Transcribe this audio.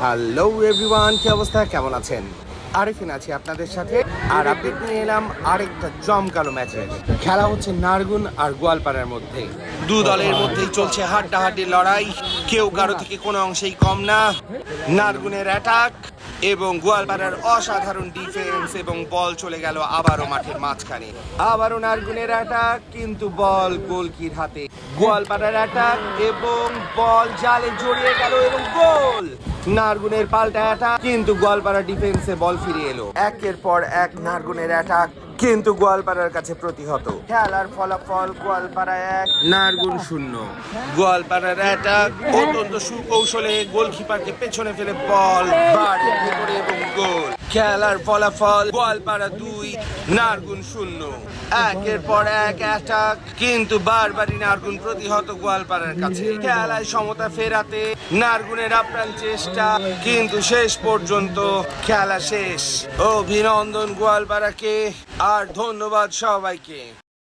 Hello everyone, কি অবস্থা, কেমন আছেন? আরেফিন আছি আপনাদের সাথে। আর আপডেট নিয়ে এলাম আরেকটা জমকালো ম্যাচের। খেলা হচ্ছে নারগুন আর গোয়ালপাড়ার মধ্যে। দু দলের মধ্যেই চলছে হাড্ডাহাড্ডির লড়াই, কেউ কারো থেকে কোনো অংশেই কম না। নারগুনের অ্যাটাক এবং গোয়ালপাড়ার অসাধারণ ডিফেন্স, এবং বল চলে গেল আবারও মাঠের মাঝখানে। আবারও নারগুনের অ্যাটাক, কিন্তু বল গোলকির হাতে। গোয়ালপাড়ার অ্যাটাক এবং বল জালে জড়িয়ে গেল এবং গোল। নারগুনের পাল্টা অ্যাটাক, কিন্তু গোয়ালপাড়া ডিফেন্সে বল ফিরিয়ে এলো। একের পর এক নারগুনের অ্যাটাক, কিন্তু গোয়ালপাড়ার কাছে প্রতিহত। খেলার ফলাফল গোয়ালপাড়া 1 নারগুন 0। গোয়ালপাড়ার অ্যাটাক অত্যন্ত সুকৌশলে গোলকিপারকে পেছনে ফেলে বল বাড়ির ভেতরে এবং গোল। খেলার ফলাফল গোয়ালপাড়া 2 নারগুন 0। একের পর এক অ্যাটাক, কিন্তু বারবারই নারগুন প্রতিহত গোয়ালপাড়ার কাছে। খেলায় সমতা ফেরাতে নারগুনের আপ্রাণ চেষ্টা, কিন্তু শেষ পর্যন্ত খেলা শেষ। অভিনন্দন গোয়ালপাড়াকে, আর ধন্যবাদ সবাইকে।